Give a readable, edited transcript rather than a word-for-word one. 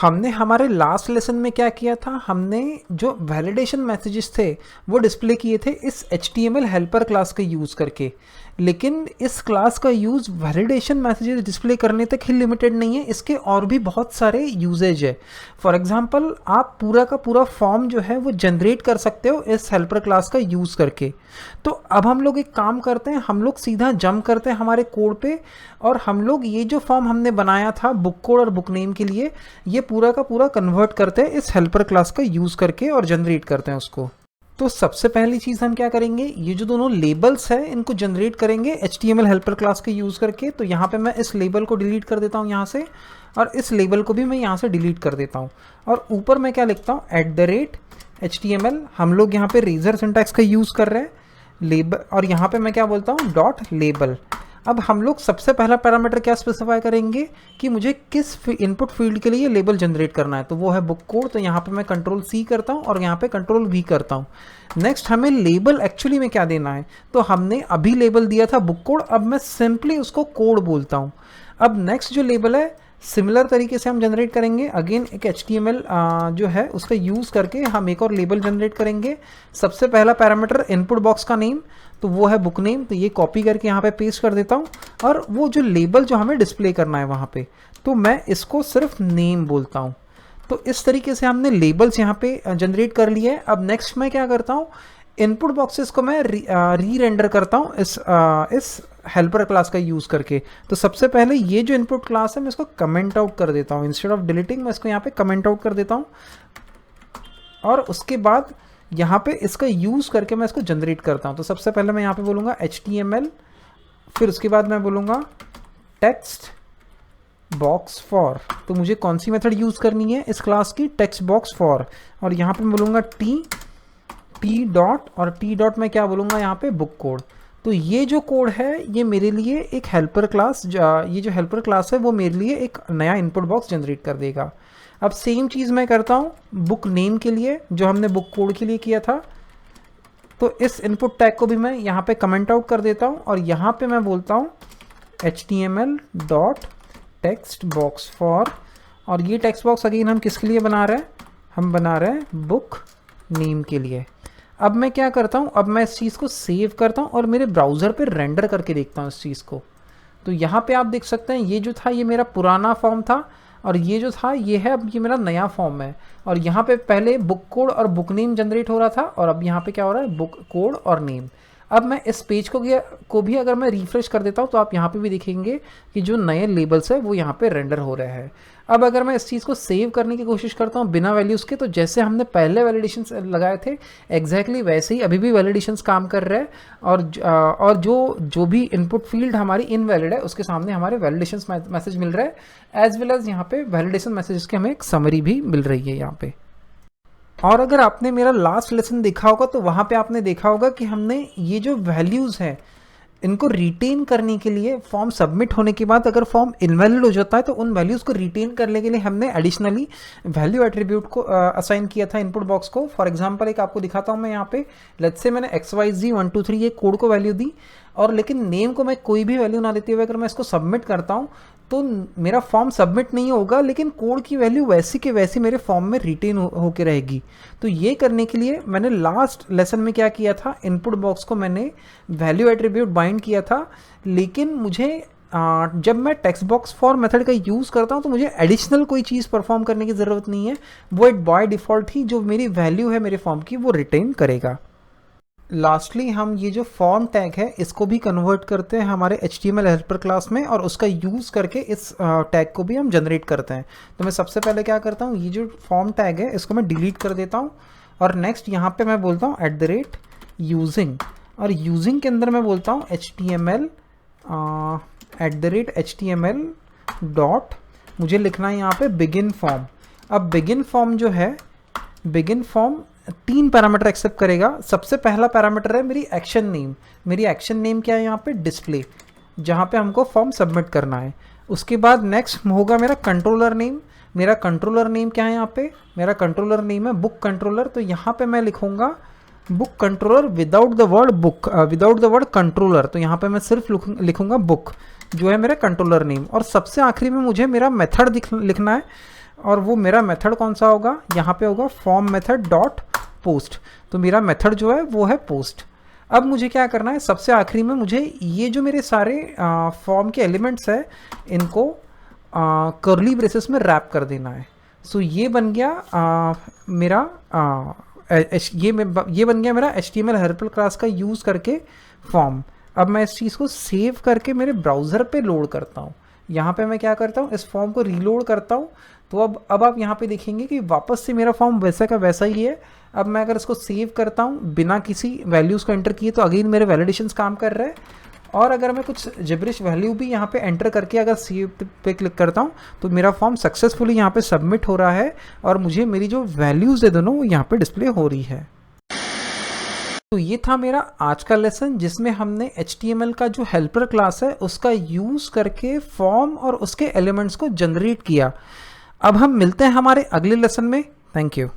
हमने हमारे last lesson में क्या किया था, हमने जो वैलिडेशन मैसेजेस थे वो डिस्प्ले किए थे इस HTML हेल्पर क्लास का यूज़ करके। लेकिन इस क्लास का यूज़ वैलिडेशन मैसेजेस डिस्प्ले करने तक ही लिमिटेड नहीं है, इसके और भी बहुत सारे यूजेज है। फॉर एग्जांपल आप पूरा का पूरा फॉर्म जो है वो जनरेट कर सकते हो इस हेल्पर क्लास का यूज़ करके। तो अब हम लोग एक काम करते हैं, हम लोग सीधा जंप करते हैं हमारे कोड पे और हम लोग ये जो फॉर्म हमने बनाया था बुक कोड और बुक नेम के लिए, ये पूरा का पूरा कन्वर्ट करते हैं इस हेल्पर क्लास का यूज़ करके और जनरेट करते हैं उसको। तो सबसे पहली चीज़ हम क्या करेंगे, ये जो दोनों लेबल्स हैं इनको जनरेट करेंगे HTML हेल्पर क्लास के यूज़ करके। तो यहाँ पे मैं इस लेबल को डिलीट कर देता हूँ यहाँ से, और इस लेबल को भी मैं यहाँ से डिलीट कर देता हूँ। और ऊपर मैं क्या लिखता हूँ, @HTML। हम लोग यहाँ पे रेजर सिंटैक्स का यूज़ कर रहे हैं लेबल, और यहाँ पे मैं क्या बोलता हूँ, .label। अब हम लोग सबसे पहला पैरामीटर क्या स्पेसिफाई करेंगे कि मुझे किस इनपुट फील्ड के लिए लेबल जनरेट करना है, तो वो है बुक कोड। तो यहाँ पे मैं Ctrl+C करता हूँ और यहाँ पे Ctrl+V करता हूँ। नेक्स्ट हमें लेबल एक्चुअली में क्या देना है, तो हमने अभी लेबल दिया था बुक कोड, अब मैं सिंपली उसको कोड बोलता हूँ। अब नेक्स्ट जो लेबल है सिमिलर तरीके से हम जनरेट करेंगे, अगेन एक HTML जो है उसका यूज़ करके हम एक और लेबल जनरेट करेंगे। सबसे पहला पैरामीटर इनपुट बॉक्स का नेम, तो वो है बुक नेम। तो ये कॉपी करके यहाँ पे पेस्ट कर देता हूँ, और वो जो लेबल जो हमें डिस्प्ले करना है वहाँ पे, तो मैं इसको सिर्फ नेम बोलता हूँ। तो इस तरीके से हमने लेबल्स यहाँ पे जनरेट कर लिए हैं। अब नेक्स्ट मैं क्या करता हूँ, इनपुट बॉक्सेस को मैं री रेंडर करता हूँ इस हेल्पर क्लास का यूज़ करके। तो सबसे पहले ये जो इनपुट क्लास है मैं इसको कमेंट आउट कर देता हूँ, इंस्टेड ऑफ डिलीटिंग मैं इसको यहाँ पे कमेंट आउट कर देता हूँ। और उसके बाद यहाँ पे इसका यूज़ करके मैं इसको जनरेट करता हूँ। तो सबसे पहले मैं यहाँ पे बोलूँगा HTML, फिर उसके बाद मैं बोलूँगा टेक्स्ट बॉक्स फॉर। तो मुझे कौन सी मेथड यूज़ करनी है इस क्लास की, टेक्स्ट बॉक्स फॉर। और यहाँ पे मैं बोलूँगा टी डॉट, और टी डॉट मैं क्या बोलूँगा यहाँ पे, बुक कोड। तो ये जो कोड है ये मेरे लिए एक हेल्पर क्लास, ये जो हेल्पर क्लास है वो मेरे लिए एक नया इनपुट बॉक्स जनरेट कर देगा। अब सेम चीज़ मैं करता हूँ बुक नेम के लिए, जो हमने बुक कोड के लिए किया था। तो इस इनपुट टैग को भी मैं यहाँ पे कमेंट आउट कर देता हूँ, और यहाँ पे मैं बोलता हूँ HTML dot text box for. और ये टेक्स्ट बॉक्स अगेन हम किसके लिए बना रहे हैं, हम बना रहे हैं बुक नेम के लिए। अब मैं क्या करता हूँ, अब मैं इस चीज़ को सेव करता हूँ और मेरे ब्राउज़र पे रेंडर करके देखता हूँ इस चीज़ को। तो यहाँ पे आप देख सकते हैं ये जो था ये मेरा पुराना फॉर्म था, और ये जो था ये है, अब ये मेरा नया फॉर्म है। और यहाँ पे पहले बुक कोड और बुक नेम जनरेट हो रहा था, और अब यहाँ पे क्या हो रहा है, बुक कोड और नेम। अब मैं इस पेज को भी अगर मैं रिफ्रेश कर देता हूँ तो आप यहाँ पे भी देखेंगे कि जो नए लेबल्स है वो यहाँ पे रेंडर हो रहे हैं। अब अगर मैं इस चीज़ को सेव करने की कोशिश करता हूँ बिना वैल्यूज़ के, तो जैसे हमने पहले वैलिडेशंस लगाए थे एग्जैक्टली वैसे ही अभी भी वैलिडेशंस काम कर रहे हैं। और जो भी इनपुट फील्ड हमारी इनवैलिड है उसके सामने हमारे वैलिडेशंस मैसेज मिल रहा है, एज वेल एज यहाँ पे वैलिडेशन मैसेजेस की हमें एक समरी भी मिल रही है यहाँ पे। और अगर आपने मेरा लास्ट लेसन देखा होगा तो वहाँ पे आपने देखा होगा कि हमने ये जो वैल्यूज़ हैं इनको रिटेन करने के लिए फॉर्म सबमिट होने के बाद अगर फॉर्म इनवैलिड हो जाता है तो उन वैल्यूज़ को रिटेन करने के लिए हमने एडिशनली वैल्यू एट्रीब्यूट को असाइन किया था इनपुट बॉक्स को। फॉर एग्जांपल एक आपको दिखाता हूँ मैं यहाँ पे, लेट्स से मैंने XYZ 1 2 3 ये कोड को वैल्यू दी, और लेकिन नेम को मैं कोई भी वैल्यू ना देते हुए अगर मैं इसको सबमिट करता हूँ तो मेरा फॉर्म सबमिट नहीं होगा, लेकिन कोड की वैल्यू वैसी के वैसी मेरे फॉर्म में रिटेन होके रहेगी। तो ये करने के लिए मैंने लास्ट लेसन में क्या किया था, इनपुट बॉक्स को मैंने वैल्यू एट्रीब्यूट बाइंड किया था, लेकिन मुझे जब मैं टेक्स्ट बॉक्स फॉर मेथड का यूज़ करता हूँ तो मुझे एडिशनल कोई चीज़ परफॉर्म करने की ज़रूरत नहीं है, वो एक बाय डिफ़ॉल्ट ही जो मेरी वैल्यू है मेरे फॉर्म की वो रिटेन करेगा। लास्टली हम ये जो फॉर्म टैग है इसको भी कन्वर्ट करते हैं हमारे HTML हेल्पर क्लास में, और उसका यूज़ करके इस टैग को भी हम जनरेट करते हैं। तो मैं सबसे पहले क्या करता हूँ, ये जो फॉर्म टैग है इसको मैं डिलीट कर देता हूँ, और नेक्स्ट यहाँ पे मैं बोलता हूँ @using, और यूजिंग के अंदर मैं बोलता हूँ HTML डॉट, मुझे लिखना है यहाँ पे बिगिन फॉर्म। अब बिगिन फॉर्म जो है, बिगिन फॉर्म 3 पैरामीटर एक्सेप्ट करेगा। सबसे पहला पैरामीटर है मेरी एक्शन नेम। मेरी एक्शन नेम क्या है यहाँ पे, डिस्प्ले, जहाँ पे हमको फॉर्म सबमिट करना है। उसके बाद नेक्स्ट होगा मेरा कंट्रोलर नेम। मेरा कंट्रोलर नेम क्या है यहाँ पे, मेरा कंट्रोलर नेम है बुक कंट्रोलर। तो यहाँ पे मैं लिखूंगा book controller without the word book, without the word controller. तो यहाँ पे मैं सिर्फ लिखूंगा बुक, जो है मेरा कंट्रोलर नेम। और सबसे आखिरी में मुझे मेरा मेथड लिखना है, और वो मेरा मेथड कौन सा होगा, यहाँ पे होगा फॉर्म मेथड डॉट पोस्ट। तो मेरा मेथड जो है वो है पोस्ट। अब मुझे क्या करना है, सबसे आखिरी में मुझे ये जो मेरे सारे फॉर्म के एलिमेंट्स है इनको कर्ली ब्रेसेस में रैप कर देना है। सो ये बन गया मेरा ये बन गया मेरा HTML हेल्पर क्लास का यूज़ करके फॉर्म। अब मैं इस चीज़ को सेव करके मेरे ब्राउज़र पे लोड करता हूँ। यहाँ पे मैं क्या करता हूँ, इस फॉर्म को रीलोड करता हूँ। तो अब आप यहाँ पे देखेंगे कि वापस से मेरा फॉर्म वैसा का वैसा ही है। अब मैं अगर इसको सेव करता हूँ बिना किसी वैल्यूज़ को एंटर किए तो अगेन मेरे वैलिडेशंस काम कर रहे हैं। और अगर मैं कुछ जिब्रिश वैल्यू भी यहाँ पे एंटर करके अगर सेव पे क्लिक करता हूँ तो मेरा फॉर्म सक्सेसफुली यहाँ पे सबमिट हो रहा है और मुझे मेरी जो वैल्यूज़ है दोनों वो यहाँ पे डिस्प्ले हो रही है। तो ये था मेरा आज का लेसन जिसमें हमने HTML का जो हेल्पर क्लास है उसका यूज़ करके फॉर्म और उसके एलिमेंट्स को जनरेट किया। अब हम मिलते हैं हमारे अगले लेसन में। Thank you.